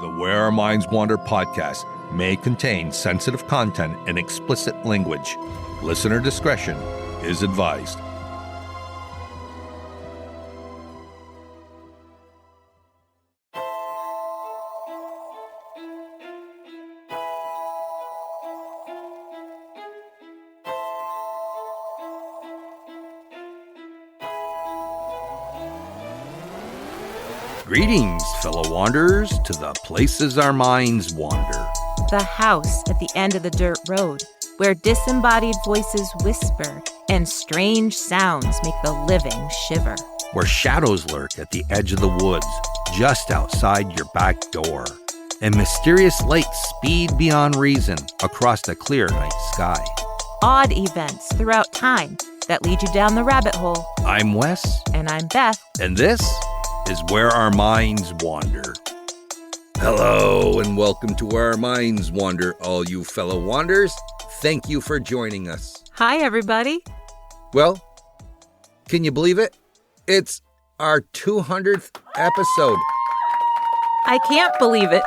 The Where Our Minds Wander podcast may contain sensitive content and explicit language. Listener discretion is advised. Greetings, fellow wanderers, to the places our minds wander. The house at the end of the dirt road, where disembodied voices whisper and strange sounds make the living shiver. Where shadows lurk at the edge of the woods, just outside your back door. And mysterious lights speed beyond reason across the clear night sky. Odd events throughout time that lead you down the rabbit hole. I'm Wes. And I'm Beth. And this is Where Our Minds Wander. Hello and welcome to Where Our Minds Wander, all you fellow wanderers. Thank you for joining us. Hi, everybody. Well, can you believe it? It's our 200th episode. I can't believe it.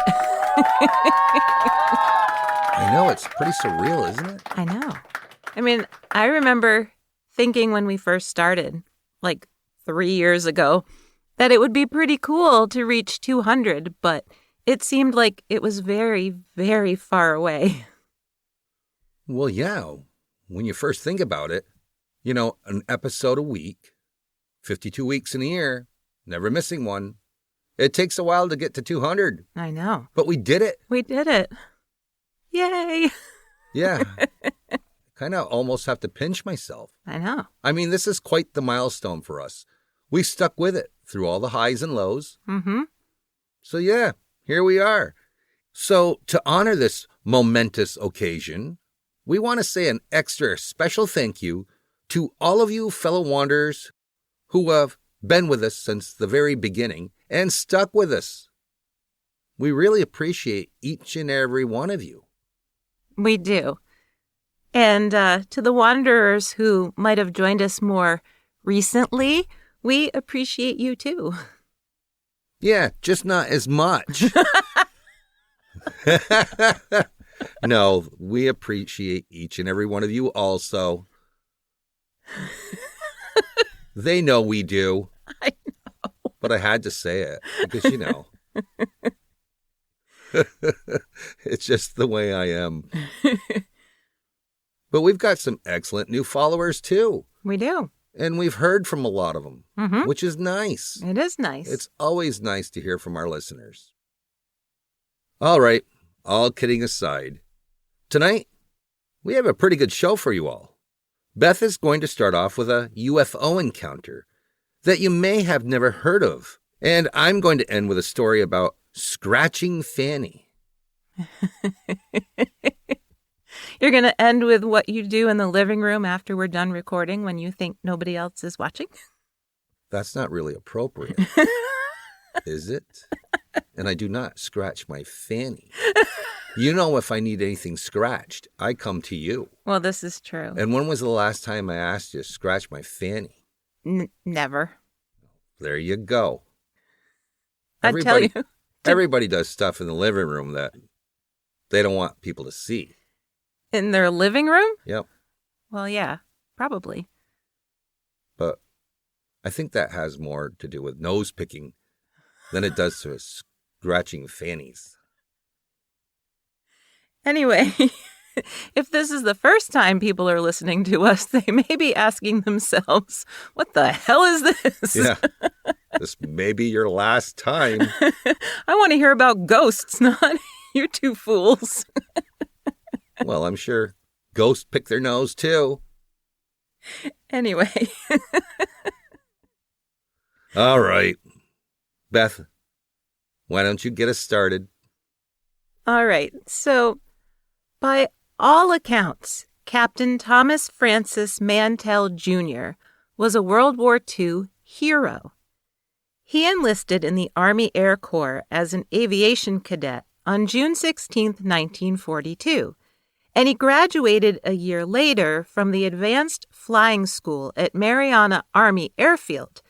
I know, it's pretty surreal, isn't it? I know. I mean, I remember thinking when we first started, like 3 years ago, that it would be pretty cool to reach 200, but it seemed like it was very, very far away. Well, yeah, when you first think about it, you know, an episode a week, 52 weeks in a year, never missing one. It takes a while to get to 200. I know. But we did it. We did it. Yay. Yeah. Kind of almost have to pinch myself. I know. I mean, this is quite the milestone for us. We stuck with it through all the highs and lows. Mm-hmm. So yeah, here we are. So to honor this momentous occasion, we want to say an extra special thank you to all of you fellow wanderers who have been with us since the very beginning and stuck with us. We really appreciate each and every one of you. We do. And to the wanderers who might have joined us more recently, we appreciate you too. Yeah, just not as much. No, we appreciate each and every one of you also. They know we do. I know. But I had to say it because, you know, it's just the way I am. But we've got some excellent new followers too. We do. And we've heard from a lot of them, which is nice. It is nice. It's always nice to hear from our listeners. All right, all kidding aside, tonight we have a pretty good show for you all. Beth is going to start off with a UFO encounter that you may have never heard of. And I'm going to end with a story about scratching Fanny. You're going to end with what you do in the living room after we're done recording when you think nobody else is watching? That's not really appropriate, is it? And I do not scratch my Fanny. You know, if I need anything scratched, I come to you. Well, this is true. And when was the last time I asked you to scratch my Fanny? Never. There you go. I tell you. Everybody does stuff in the living room that they don't want people to see. In their living room? Yep. Well, yeah, probably. But I think that has more to do with nose picking than it does to scratching fannies. Anyway, if this is the first time people are listening to us, they may be asking themselves, what the hell is this? Yeah, this may be your last time. I want to hear about ghosts, not you two fools. Well, I'm sure ghosts pick their nose, too. Anyway. All right. Beth, why don't you get us started? All right. So, by all accounts, Captain Thomas Francis Mantell Jr. was a World War II hero. He enlisted in the Army Air Corps as an aviation cadet on June 16, 1942. And he graduated a year later from the Advanced Flying School at Mariana Army Airfield,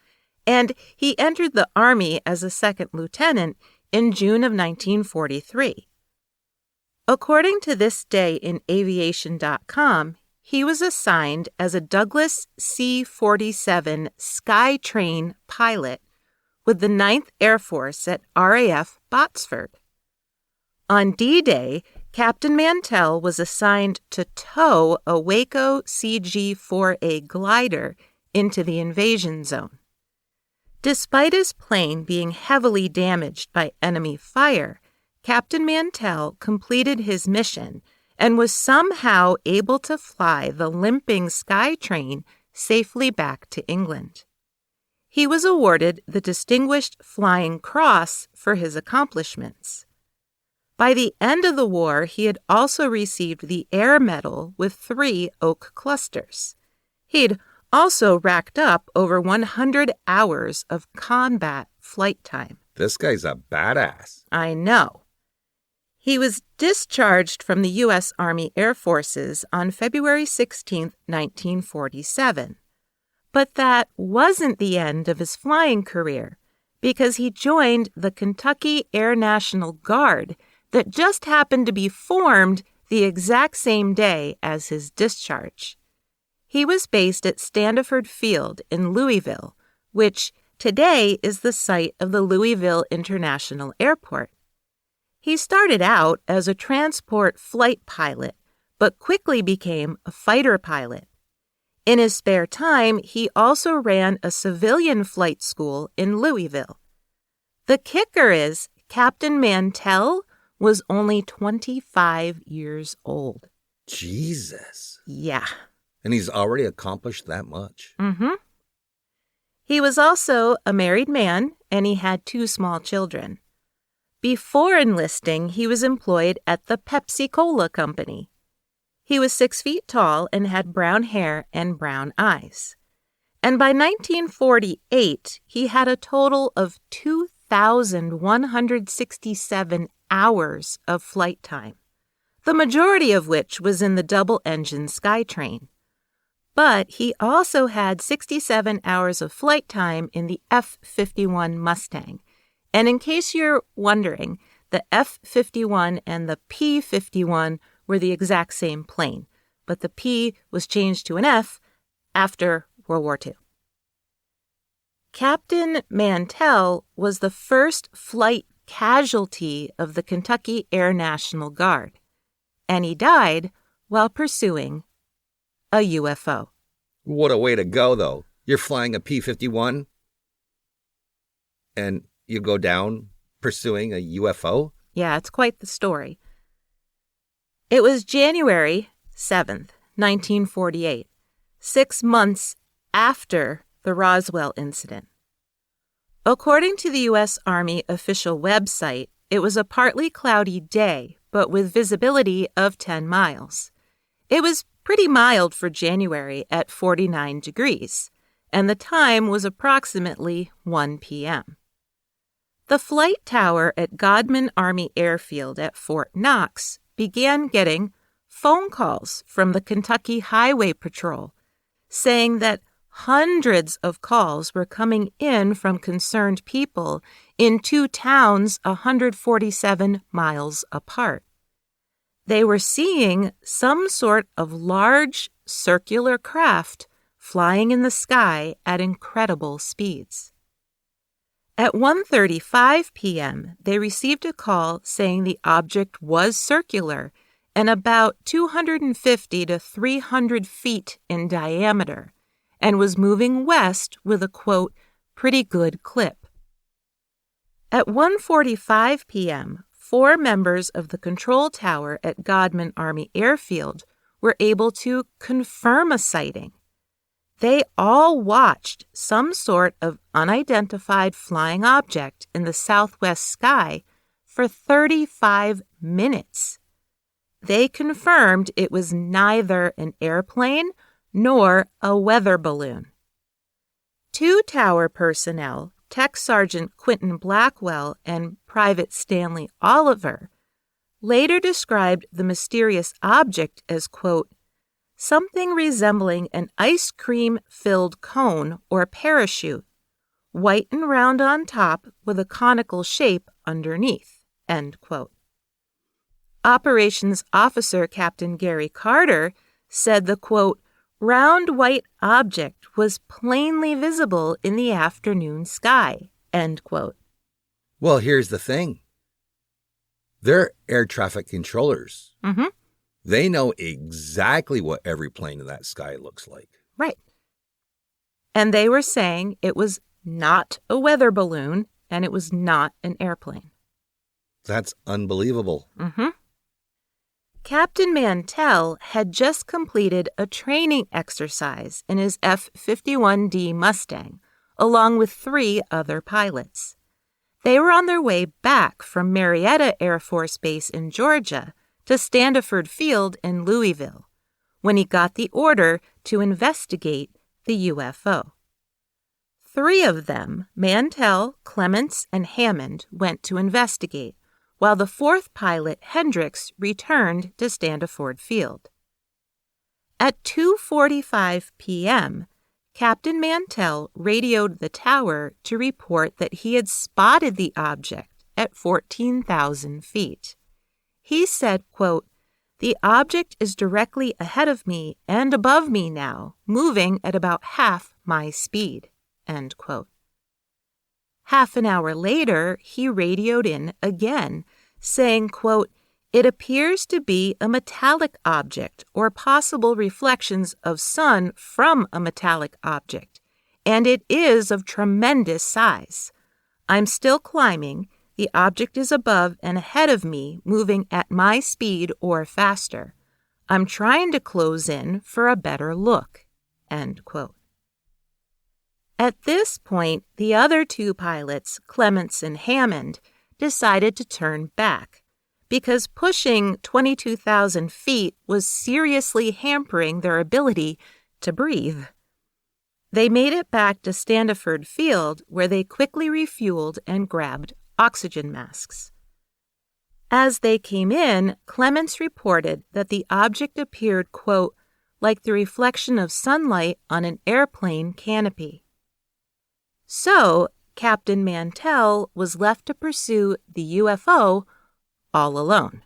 and he entered the Army as a second lieutenant in June of 1943. According to thisdayiinaviation.com, he was assigned as a Douglas C-47 Skytrain pilot with the 9th Air Force at RAF Botsford. On D-Day, Captain Mantell was assigned to tow a Waco CG-4A glider into the invasion zone. Despite his plane being heavily damaged by enemy fire, Captain Mantell completed his mission and was somehow able to fly the limping Skytrain safely back to England. He was awarded the Distinguished Flying Cross for his accomplishments. By the end of the war, he had also received the Air Medal with 3 oak clusters. He'd also racked up over 100 hours of combat flight time. This guy's a badass. I know. He was discharged from the U.S. Army Air Forces on February 16, 1947. But that wasn't the end of his flying career, because he joined the Kentucky Air National Guard that just happened to be formed the exact same day as his discharge. He was based at Standiford Field in Louisville, which today is the site of the Louisville International Airport. He started out as a transport flight pilot, but quickly became a fighter pilot. In his spare time, he also ran a civilian flight school in Louisville. The kicker is Captain Mantell was only 25 years old. Jesus. Yeah. And he's already accomplished that much. Mm-hmm. He was also a married man, and he had 2 small children. Before enlisting, he was employed at the Pepsi-Cola Company. He was 6 feet tall and had brown hair and brown eyes. And by 1948, he had a total of 2,167 hours of flight time, the majority of which was in the double-engine Skytrain. But he also had 67 hours of flight time in the F-51 Mustang. And in case you're wondering, the F-51 and the P-51 were the exact same plane, but the P was changed to an F after World War II. Captain Mantell was the first flight casualty of the Kentucky Air National Guard, and he died while pursuing a UFO. What a way to go, though. You're flying a P-51 and you go down pursuing a UFO? Yeah, it's quite the story. It was January 7th, 1948, 6 months after the Roswell incident. According to the U.S. Army official website, it was a partly cloudy day, but with visibility of 10 miles. It was pretty mild for January at 49 degrees, and the time was approximately 1 p.m. The flight tower at Godman Army Airfield at Fort Knox began getting phone calls from the Kentucky Highway Patrol saying that hundreds of calls were coming in from concerned people in 2 towns 147 miles apart. They were seeing some sort of large circular craft flying in the sky at incredible speeds. At 1:35 p.m., they received a call saying the object was circular and about 250 to 300 feet in diameter and was moving west with a, quote, pretty good clip. At 1:45 p.m., 4 members of the control tower at Godman Army Airfield were able to confirm a sighting. They all watched some sort of unidentified flying object in the southwest sky for 35 minutes. They confirmed it was neither an airplane nor a weather balloon. 2 tower personnel, Tech Sergeant Quentin Bakewell and Private Stanley Oliver, later described the mysterious object as, quote, something resembling an ice cream-filled cone or parachute, white and round on top with a conical shape underneath, end quote. Operations Officer Captain Gary Carter said the, quote, round white object was plainly visible in the afternoon sky, end quote. Well, here's the thing. They're air traffic controllers. Mm-hmm. They know exactly what every plane in that sky looks like. Right. And they were saying it was not a weather balloon and it was not an airplane. That's unbelievable. Mm-hmm. Captain Mantell had just completed a training exercise in his F-51D Mustang, along with 3 other pilots. They were on their way back from Marietta Air Force Base in Georgia to Standiford Field in Louisville, when he got the order to investigate the UFO. 3 of them, Mantell, Clements, and Hammond, went to investigate, while the 4th pilot, Hendricks, returned to Standiford Field. At 2:45 p.m., Captain Mantell radioed the tower to report that he had spotted the object at 14,000 feet. He said, quote, the object is directly ahead of me and above me now, moving at about half my speed, end quote. Half an hour later, he radioed in again, saying, quote, it appears to be a metallic object or possible reflections of sun from a metallic object, and it is of tremendous size. I'm still climbing. The object is above and ahead of me, moving at my speed or faster. I'm trying to close in for a better look, end quote. At this point, the other 2 pilots, Clements and Hammond, decided to turn back because pushing 22,000 feet was seriously hampering their ability to breathe. They made it back to Standiford Field, where they quickly refueled and grabbed oxygen masks. As they came in, Clements reported that the object appeared, quote, like the reflection of sunlight on an airplane canopy. So, Captain Mantell was left to pursue the UFO all alone.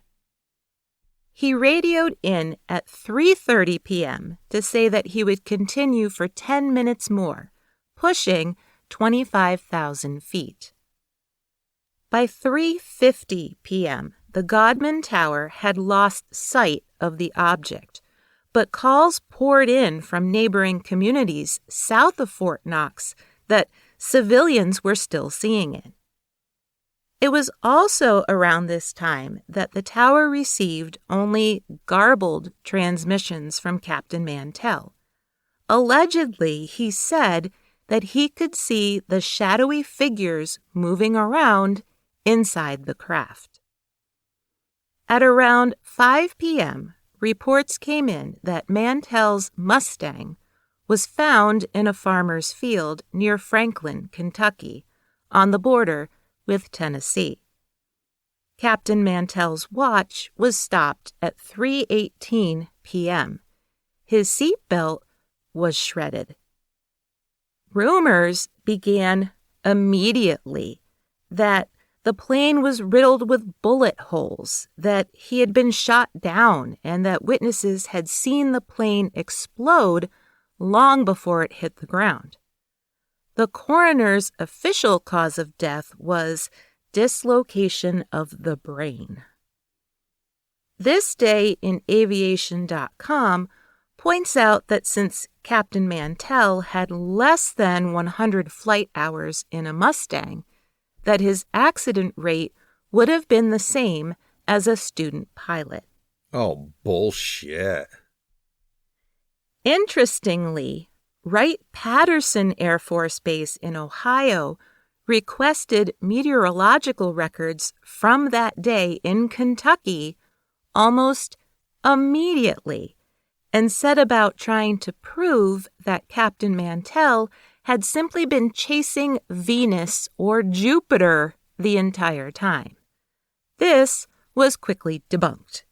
He radioed in at 3:30 p.m. to say that he would continue for 10 minutes more, pushing 25,000 feet. By 3:50 p.m., the Godman Tower had lost sight of the object, but calls poured in from neighboring communities south of Fort Knox that civilians were still seeing it. It was also around this time that the tower received only garbled transmissions from Captain Mantell. Allegedly, he said that he could see the shadowy figures moving around inside the craft. At around 5 p.m., reports came in that Mantell's Mustang was found in a farmer's field near Franklin, Kentucky, on the border with Tennessee. Captain Mantell's watch was stopped at 3:18 p.m. His seatbelt was shredded. Rumors began immediately that the plane was riddled with bullet holes, that he had been shot down, and that witnesses had seen the plane explode long before it hit the ground. The coroner's official cause of death was dislocation of the brain. This Day in Aviation.com points out that since Captain Mantell had less than 100 flight hours in a Mustang, that his accident rate would have been the same as a student pilot. Oh, bullshit. Interestingly, Wright-Patterson Air Force Base in Ohio requested meteorological records from that day in Kentucky almost immediately and set about trying to prove that Captain Mantell had simply been chasing Venus or Jupiter the entire time. This was quickly debunked.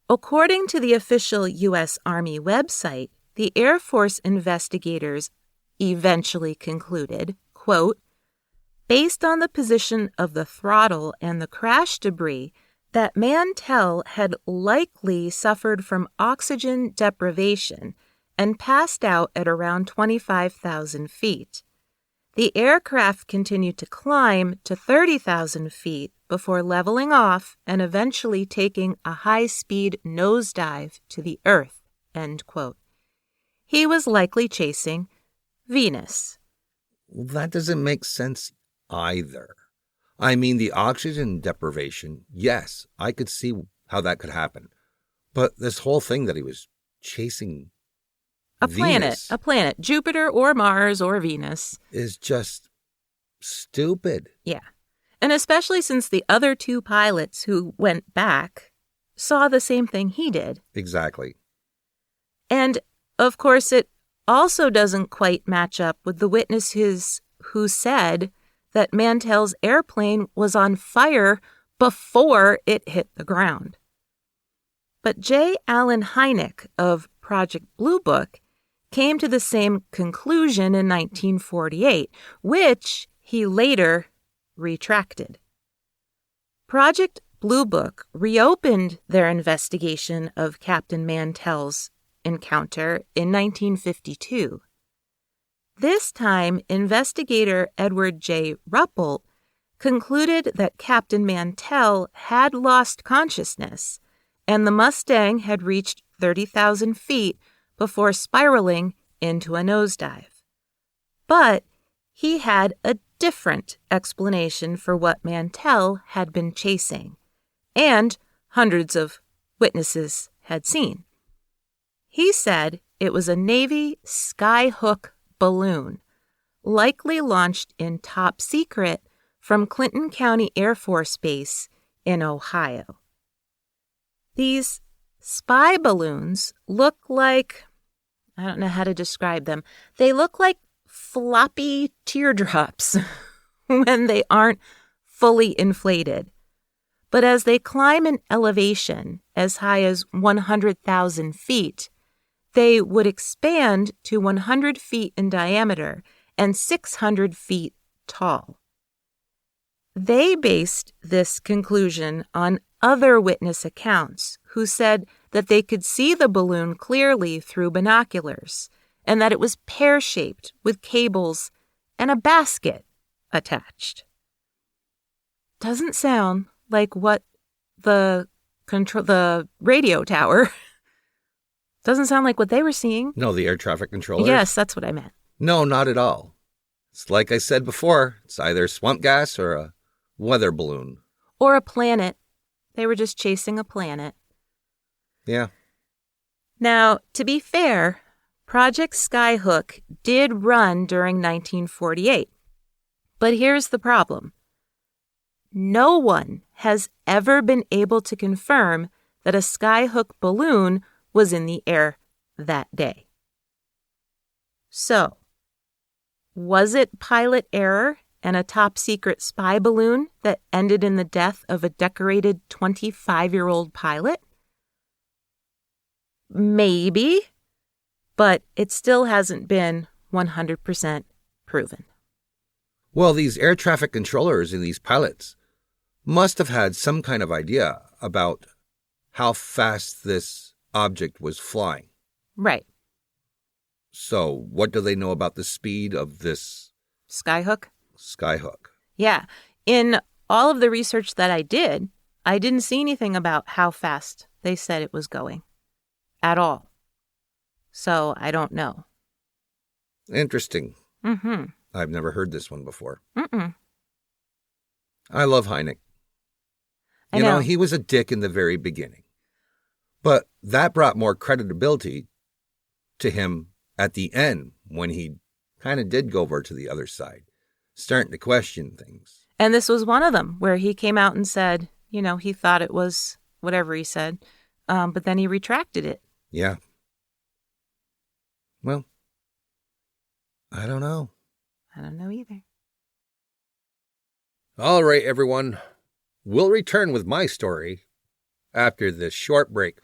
According to the official U.S. Army website, the Air Force investigators eventually concluded, quote, based on the position of the throttle and the crash debris, that Mantell had likely suffered from oxygen deprivation and passed out at around 25,000 feet. The aircraft continued to climb to 30,000 feet before leveling off and eventually taking a high-speed nosedive to the Earth, end quote. He was likely chasing Venus. Well, that doesn't make sense either. I mean, the oxygen deprivation, yes, I could see how that could happen. But this whole thing that he was chasing A Venus planet, Jupiter or Mars or Venus, is just stupid. Yeah. And especially since the other two pilots who went back saw the same thing he did. Exactly. And, of course, it also doesn't quite match up with the witnesses who said that Mantell's airplane was on fire before it hit the ground. But J. Allen Hynek of Project Blue Book came to the same conclusion in 1948, which he later retracted. Project Blue Book reopened their investigation of Captain Mantell's encounter in 1952. This time, investigator Edward J. Ruppelt concluded that Captain Mantell had lost consciousness and the Mustang had reached 30,000 feet before spiraling into a nosedive. But he had a different explanation for what Mantell had been chasing, and hundreds of witnesses had seen. He said it was a Navy skyhook balloon, likely launched in top secret from Clinton County Air Force Base in Ohio. These spy balloons look like, I don't know how to describe them, they look like floppy teardrops when they aren't fully inflated. But as they climb in elevation as high as 100,000 feet, they would expand to 100 feet in diameter and 600 feet tall. They based this conclusion on other witness accounts who said that they could see the balloon clearly through binoculars and that it was pear-shaped with cables and a basket attached. Doesn't sound like what the radio tower doesn't sound like what they were seeing. No, the air traffic controllers? Yes, that's what I meant. No, not at all. It's like I said before, it's either swamp gas or a weather balloon. Or a planet. They were just chasing a planet. Yeah. Now, to be fair, Project Skyhook did run during 1948. But here's the problem. No one has ever been able to confirm that a Skyhook balloon was in the air that day. So, was it pilot error and a top-secret spy balloon that ended in the death of a decorated 25-year-old pilot? Maybe, but it still hasn't been 100% proven. Well, these air traffic controllers and these pilots must have had some kind of idea about how fast this object was flying. Right. So what do they know about the speed of this Skyhook? Skyhook? Yeah. In all of the research that I didn't see anything about how fast they said it was going at all. So I don't know. Interesting. Mm-hmm. I've never heard this one before. Mm-mm. I love Hynek. You know, he was a dick in the very beginning. But that brought more credibility to him at the end when he kind of did go over to the other side, starting to question things. And this was one of them where he came out and said, he thought it was whatever he said, but then he retracted it. Yeah. Well, I don't know. I don't know either. All right, everyone. We'll return with my story after this short break.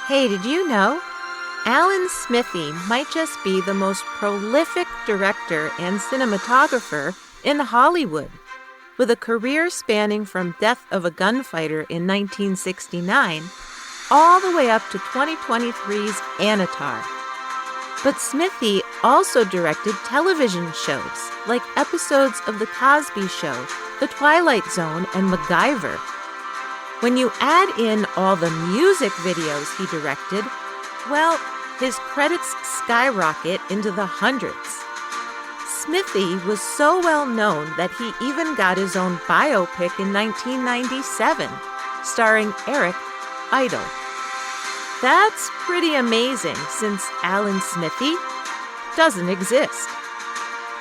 Hey, did you know? Alan Smithee might just be the most prolific director and cinematographer in Hollywood, with a career spanning from Death of a Gunfighter in 1969 all the way up to 2023's Anatar. But Smithee also directed television shows like episodes of The Cosby Show, The Twilight Zone, and MacGyver. When you add in all the music videos he directed, well, his credits skyrocket into the hundreds. Smithee was so well known that he even got his own biopic in 1997, starring Eric Idle. That's pretty amazing since Alan Smithee doesn't exist.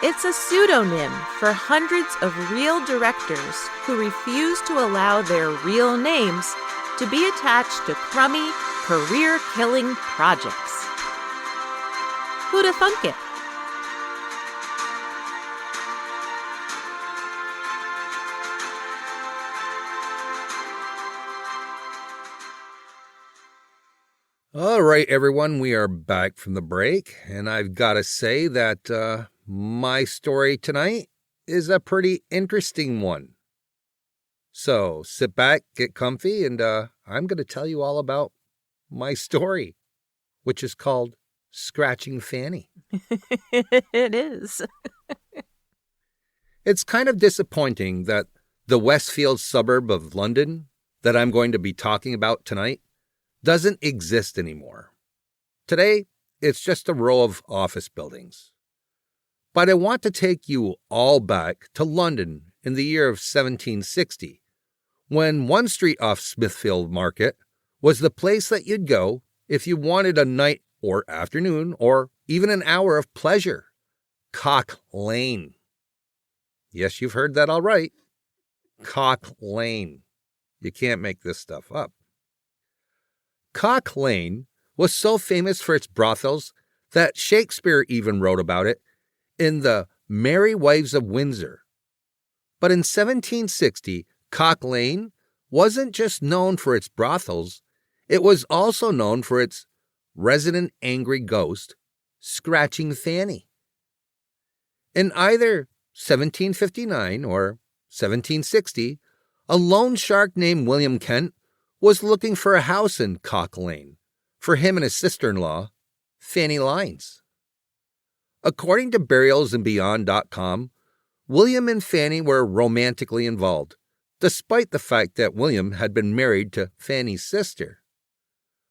It's a pseudonym for hundreds of real directors who refuse to allow their real names to be attached to crummy, career-killing projects. Who'da thunk it? All right, everyone, we are back from the break, and I've got to say that my story tonight is a pretty interesting one. So sit back, get comfy, and I'm going to tell you all about my story, which is called Scratching Fanny. It is. It's kind of disappointing that the Westfield suburb of London that I'm going to be talking about tonight doesn't exist anymore. Today, it's just a row of office buildings. But I want to take you all back to London in the year of 1760, when one street off Smithfield Market was the place that you'd go if you wanted a night or afternoon or even an hour of pleasure. Cock Lane. Yes, you've heard that all right. Cock Lane. You can't make this stuff up. Cock Lane was so famous for its brothels that Shakespeare even wrote about it in the Merry Wives of Windsor. But in 1760, Cock Lane wasn't just known for its brothels, it was also known for its resident angry ghost, Scratching Fanny. In either 1759 or 1760, a loan shark named William Kent was looking for a house in Cock Lane for him and his sister-in-law, Fanny Lines. According to burialsandbeyond.com, William and Fanny were romantically involved, despite the fact that William had been married to Fanny's sister.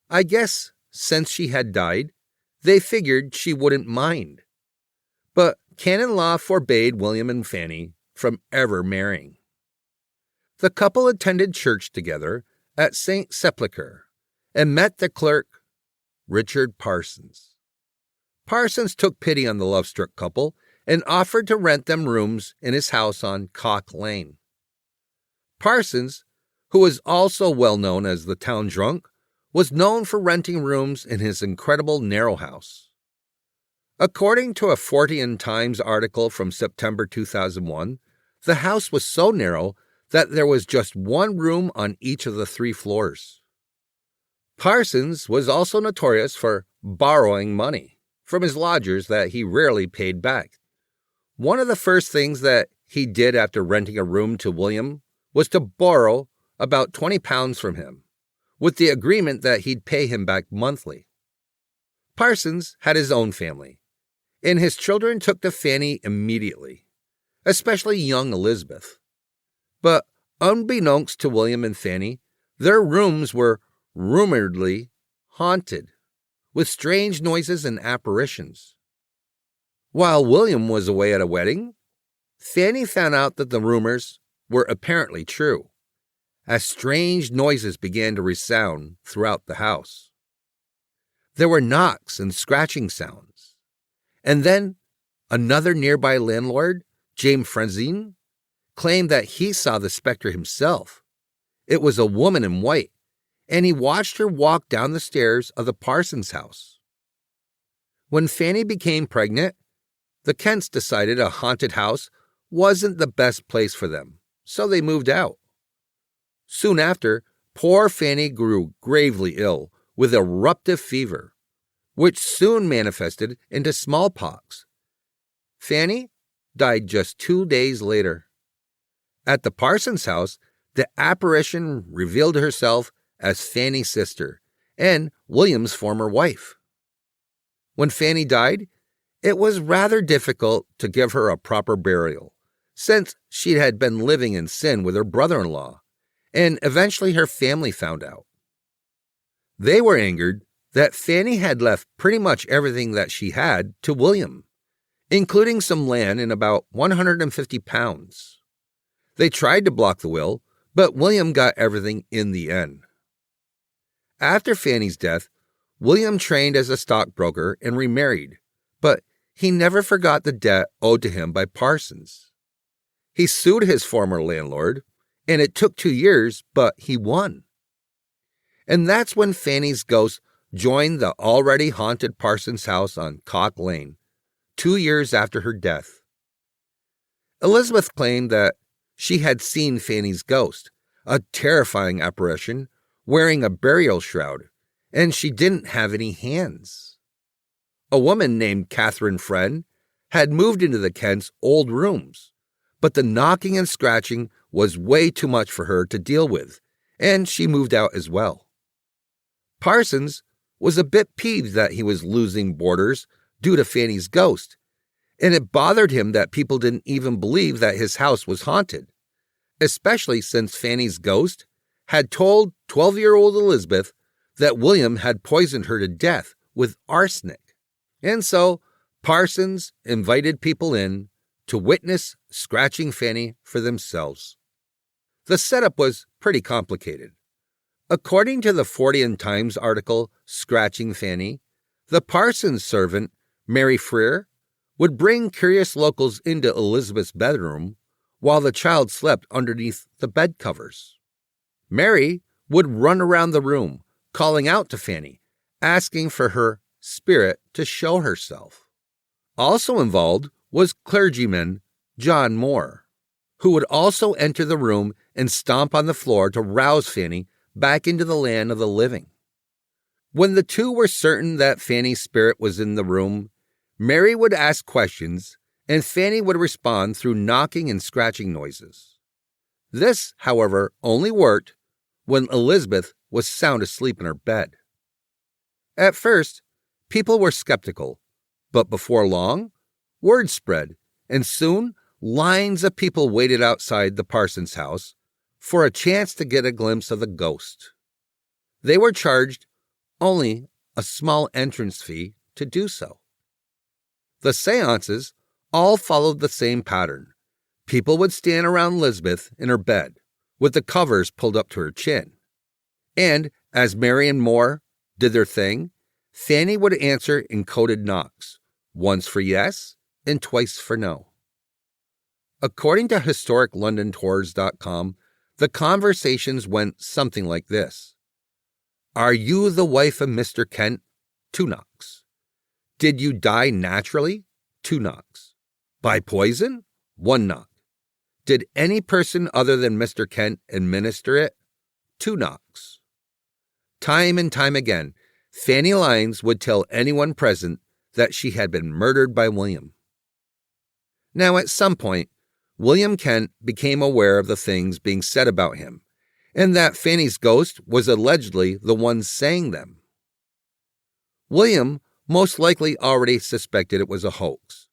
I guess since she had died, they figured she wouldn't mind. But canon law forbade William and Fanny from ever marrying. The couple attended church together at St. Sepulchre and met the clerk, Richard Parsons. Parsons took pity on the love-struck couple and offered to rent them rooms in his house on Cock Lane. Parsons, who was also well known as the town drunk, was known for renting rooms in his incredible narrow house. According to a Fortean Times article from September 2001, the house was so narrow that there was just one room on each of the 3 floors. Parsons was also notorious for borrowing money from his lodgers that he rarely paid back. One of the first things that he did after renting a room to William was to borrow about £20 from him, with the agreement that he'd pay him back monthly. Parsons had his own family, and his children took to Fanny immediately, especially young Elizabeth. But unbeknownst to William and Fanny, their rooms were rumoredly haunted, with strange noises and apparitions. While William was away at a wedding, Fanny found out that the rumors were apparently true, as strange noises began to resound throughout the house. There were knocks and scratching sounds. And then another nearby landlord, James Frenzine, claimed that he saw the specter himself. It was a woman in white, and he watched her walk down the stairs of the Parsons house. When Fanny became pregnant, the Kents decided a haunted house wasn't the best place for them, so they moved out. Soon after, poor Fanny grew gravely ill with eruptive fever, which soon manifested into smallpox. Fanny died just 2 days later. At the Parsons house, the apparition revealed herself as Fanny's sister and William's former wife. When Fanny died, it was rather difficult to give her a proper burial, since she had been living in sin with her brother-in-law, and eventually her family found out. They were angered that Fanny had left pretty much everything that she had to William, including some land and about 150 pounds. They tried to block the will, but William got everything in the end. After Fanny's death, William trained as a stockbroker and remarried, but he never forgot the debt owed to him by Parsons. He sued his former landlord, and it took 2 years, but he won. And that's when Fanny's ghost joined the already haunted Parsons house on Cock Lane, 2 years after her death. Elizabeth claimed that she had seen Fanny's ghost, a terrifying apparition, wearing a burial shroud, and she didn't have any hands. A woman named Catherine Friend had moved into the Kents' old rooms, but the knocking and scratching was way too much for her to deal with, and she moved out as well. Parsons was a bit peeved that he was losing boarders due to Fanny's ghost, and it bothered him that people didn't even believe that his house was haunted, especially since Fanny's ghost had told 12-year-old Elizabeth that William had poisoned her to death with arsenic. And so Parsons invited people in to witness scratching Fanny for themselves. The setup was pretty complicated. According to the Fortean Times article, Scratching Fanny, the Parsons servant, Mary Freer, would bring curious locals into Elizabeth's bedroom while the child slept underneath the bed covers. Mary would run around the room, calling out to Fanny, asking for her spirit to show herself. Also involved was clergyman John Moore, who would also enter the room and stomp on the floor to rouse Fanny back into the land of the living. When the two were certain that Fanny's spirit was in the room, Mary would ask questions, and Fanny would respond through knocking and scratching noises. This, however, only worked when Elizabeth was sound asleep in her bed. At first, people were skeptical, but before long, word spread, and soon lines of people waited outside the Parsons house for a chance to get a glimpse of the ghost. They were charged only a small entrance fee to do so. The seances all followed the same pattern. People would stand around Elizabeth in her bed, with the covers pulled up to her chin. And as Mary and Moore did their thing, Fanny would answer in coded knocks, once for yes and twice for no. According to historiclondontours.com, the conversations went something like this. Are you the wife of Mr. Kent? 2 knocks. Did you die naturally? 2 knocks. By poison? 1 knock. Did any person other than Mr. Kent administer it? 2 knocks. Time and time again, Fanny Lyons would tell anyone present that she had been murdered by William. Now, at some point, William Kent became aware of the things being said about him, and that Fanny's ghost was allegedly the one saying them. William most likely already suspected it was a hoax,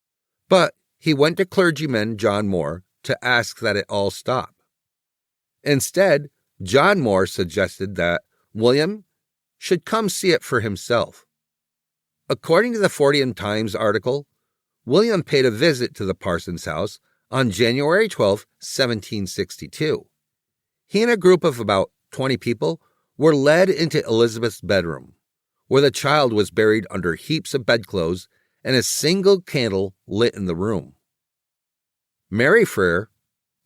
but he went to clergyman John Moore to ask that it all stop. Instead, John Moore suggested that William should come see it for himself. According to the Fortean Times article, William paid a visit to the Parsons house on January 12, 1762. He and a group of about 20 people were led into Elizabeth's bedroom, where the child was buried under heaps of bedclothes and a single candle lit in the room. Mary Freer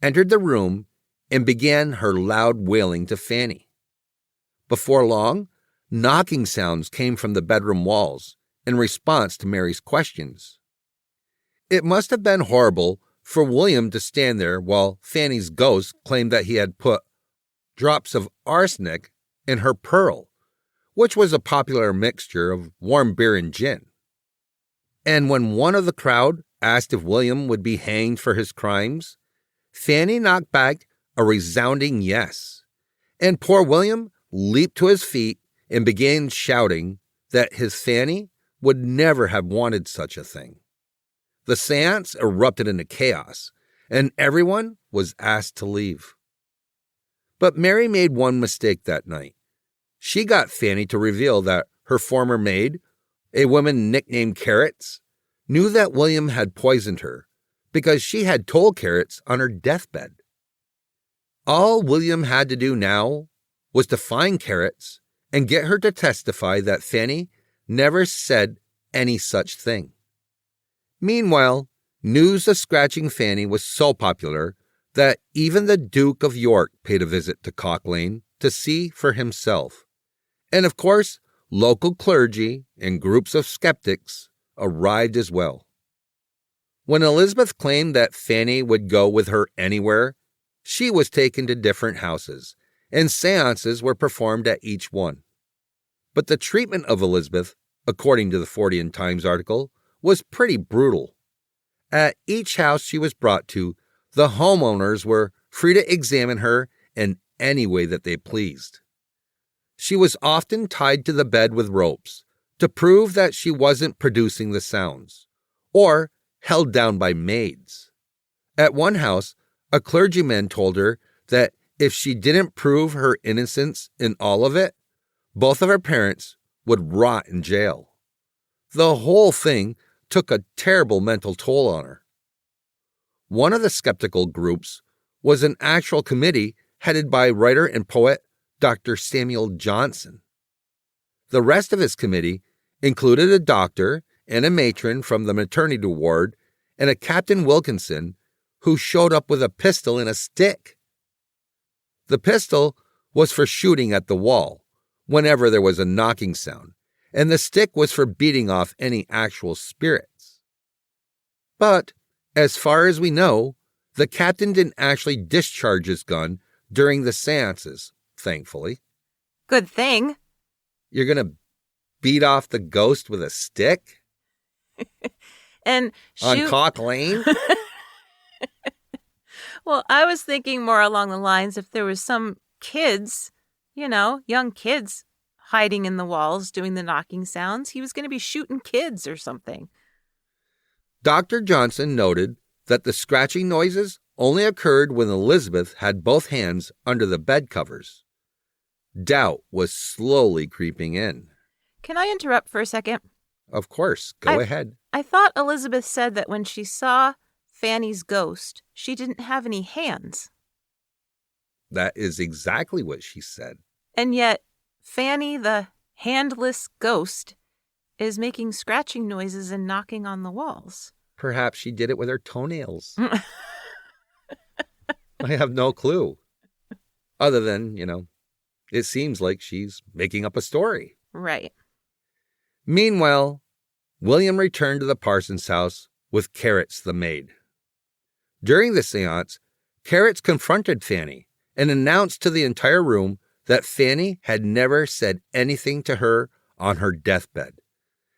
entered the room and began her loud wailing to Fanny. Before long, knocking sounds came from the bedroom walls in response to Mary's questions. It must have been horrible for William to stand there while Fanny's ghost claimed that he had put drops of arsenic in her pearl, which was a popular mixture of warm beer and gin. And when one of the crowd asked if William would be hanged for his crimes, Fanny knocked back a resounding yes, and poor William leaped to his feet and began shouting that his Fanny would never have wanted such a thing. The seance erupted into chaos, and everyone was asked to leave. But Mary made one mistake that night. She got Fanny to reveal that her former maid, a woman nicknamed Carrots, knew that William had poisoned her because she had told Carrots on her deathbed. All William had to do now was to find Carrots and get her to testify that Fanny never said any such thing. Meanwhile, news of scratching Fanny was so popular that even the Duke of York paid a visit to Cock Lane to see for himself. And of course, local clergy and groups of skeptics arrived as well. When Elizabeth claimed that Fanny would go with her anywhere, she was taken to different houses, and seances were performed at each one. But the treatment of Elizabeth, according to the Fortean Times article, was pretty brutal. At each house she was brought to, the homeowners were free to examine her in any way that they pleased. She was often tied to the bed with ropes to prove that she wasn't producing the sounds, or held down by maids. At one house, a clergyman told her that if she didn't prove her innocence in all of it, both of her parents would rot in jail. The whole thing took a terrible mental toll on her. One of the skeptical groups was an actual committee headed by writer and poet Dr. Samuel Johnson. The rest of his committee included a doctor and a matron from the maternity ward and a Captain Wilkinson who showed up with a pistol and a stick. The pistol was for shooting at the wall whenever there was a knocking sound, and the stick was for beating off any actual spirits. But, as far as we know, the captain didn't actually discharge his gun during the seances, thankfully. Good thing. You're going to beat off the ghost with a stick? And on Cock Lane? Well, I was thinking more along the lines if there was some kids, young kids hiding in the walls doing the knocking sounds, he was going to be shooting kids or something. Dr. Johnson noted that the scratching noises only occurred when Elizabeth had both hands under the bed covers. Doubt was slowly creeping in. Can I interrupt for a second? Of course. Go ahead. I thought Elizabeth said that when she saw Fanny's ghost, she didn't have any hands. That is exactly what she said. And yet, Fanny, the handless ghost, is making scratching noises and knocking on the walls. Perhaps she did it with her toenails. I have no clue. Other than, it seems like she's making up a story. Right. Meanwhile, William returned to the parson's house with Carrots the maid. During the seance, Carrots confronted Fanny and announced to the entire room that Fanny had never said anything to her on her deathbed,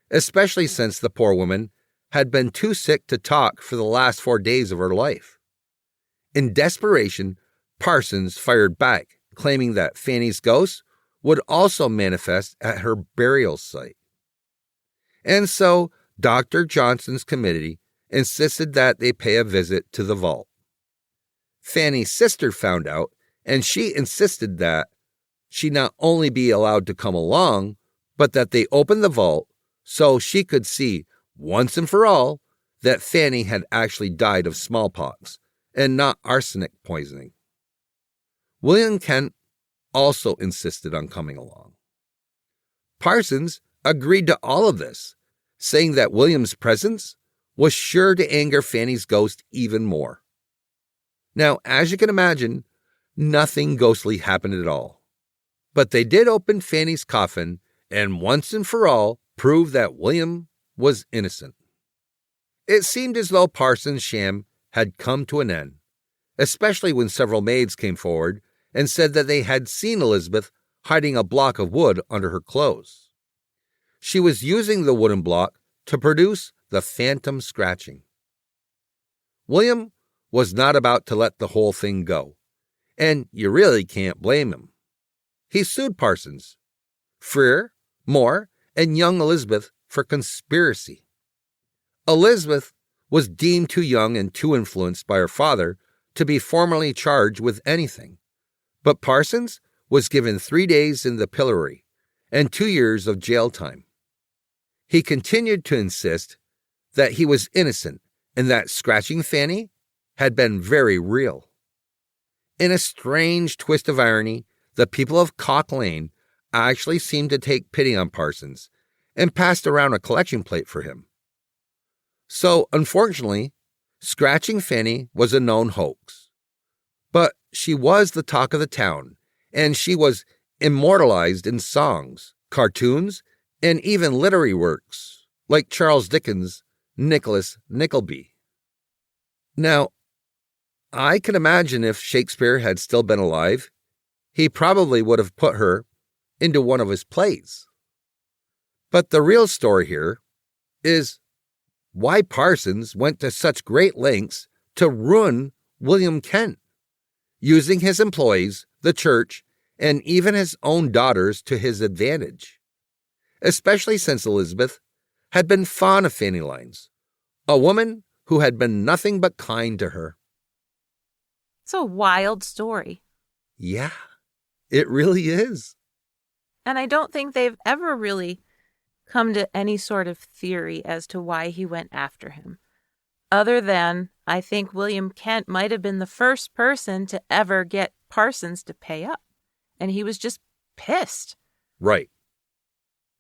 especially since the poor woman had been too sick to talk for the last 4 days of her life. In desperation, Parsons fired back, claiming that Fanny's ghost would also manifest at her burial site. And so Dr. Johnson's committee insisted that they pay a visit to the vault. Fanny's sister found out, and she insisted that she not only be allowed to come along, but that they open the vault so she could see once and for all that Fanny had actually died of smallpox and not arsenic poisoning. William Kent also insisted on coming along. Parsons agreed to all of this, saying that William's presence was sure to anger Fanny's ghost even more. Now, as you can imagine, nothing ghostly happened at all. But they did open Fanny's coffin and once and for all prove that William was innocent. It seemed as though Parsons' sham had come to an end, especially when several maids came forward and said that they had seen Elizabeth hiding a block of wood under her clothes. She was using the wooden block to produce the phantom scratching. William was not about to let the whole thing go, and you really can't blame him. He sued Parsons, Freer, Moore, and young Elizabeth for conspiracy. Elizabeth was deemed too young and too influenced by her father to be formally charged with anything, but Parsons was given 3 days in the pillory and 2 years of jail time. He continued to insist that he was innocent and that scratching Fanny had been very real. In a strange twist of irony, the people of Cock Lane actually seemed to take pity on Parsons and passed around a collection plate for him. So, unfortunately, scratching Fanny was a known hoax. But she was the talk of the town, and she was immortalized in songs, cartoons, and even literary works, like Charles Dickens' Nicholas Nickleby. Now, I can imagine if Shakespeare had still been alive, he probably would have put her into one of his plays. But the real story here is why Parsons went to such great lengths to ruin William Kent, using his employees, the church, and even his own daughters to his advantage, especially since Elizabeth had been fond of Fanny Lines, a woman who had been nothing but kind to her. It's a wild story. Yeah, it really is. And I don't think they've ever really come to any sort of theory as to why he went after him. Other than, I think William Kent might have been the first person to ever get Parsons to pay up. And he was just pissed. Right.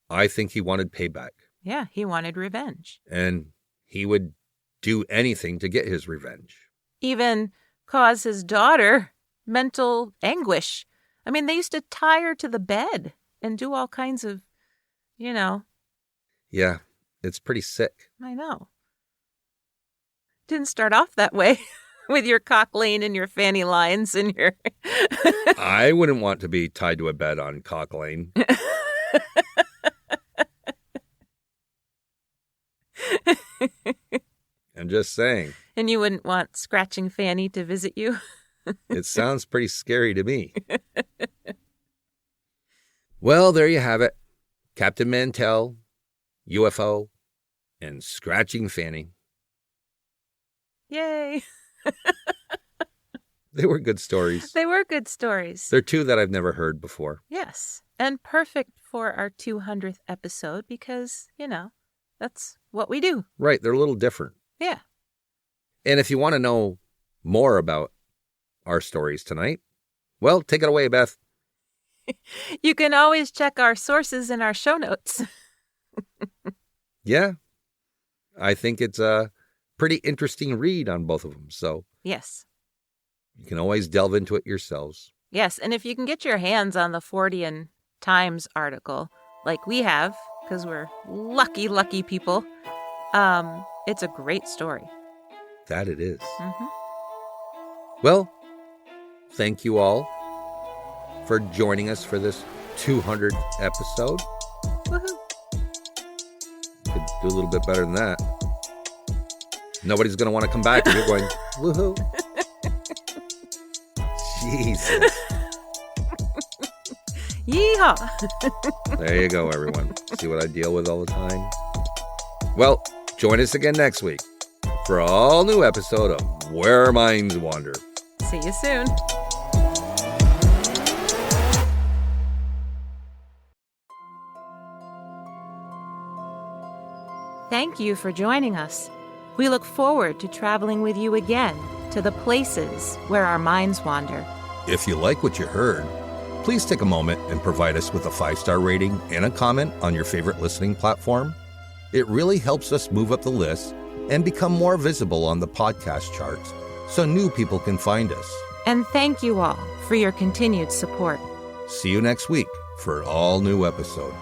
I think he wanted payback. Yeah, he wanted revenge. And he would do anything to get his revenge. Even cause his daughter mental anguish. I mean, they used to tie her to the bed and do all kinds of, Yeah, it's pretty sick. I know. Didn't start off that way with your Cock Lane and your Fanny Lines and your... I wouldn't want to be tied to a bed on Cock Lane. I'm just saying. And you wouldn't want Scratching Fanny to visit you? It sounds pretty scary to me. Well, there you have it. Captain Mantell, UFO, and Scratching Fanny. Yay. They were good stories. They were good stories. They're two that I've never heard before. Yes. And perfect for our 200th episode because, that's what we do. Right. They're a little different. Yeah. And if you want to know more about our stories tonight, well, take it away, Beth. You can always check our sources in our show notes. Yeah. I think it's a pretty interesting read on both of them. So yes. You can always delve into it yourselves. Yes. And if you can get your hands on the Fortean Times article, like we have, because we're lucky people, it's a great story. That it is. Mm-hmm. Well, thank you all for joining us for this 200th episode. Woohoo. Could do a little bit better than that. Nobody's going to want to come back if you're going, woohoo. Jesus. Yeehaw. There you go, everyone. See what I deal with all the time? Well, join us again next week for an all-new episode of Where Our Minds Wander. See you soon. Thank you for joining us. We look forward to traveling with you again to the places where our minds wander. If you like what you heard, please take a moment and provide us with a 5-star rating and a comment on your favorite listening platform. It really helps us move up the list and become more visible on the podcast charts so new people can find us. And thank you all for your continued support. See you next week for an all-new episode.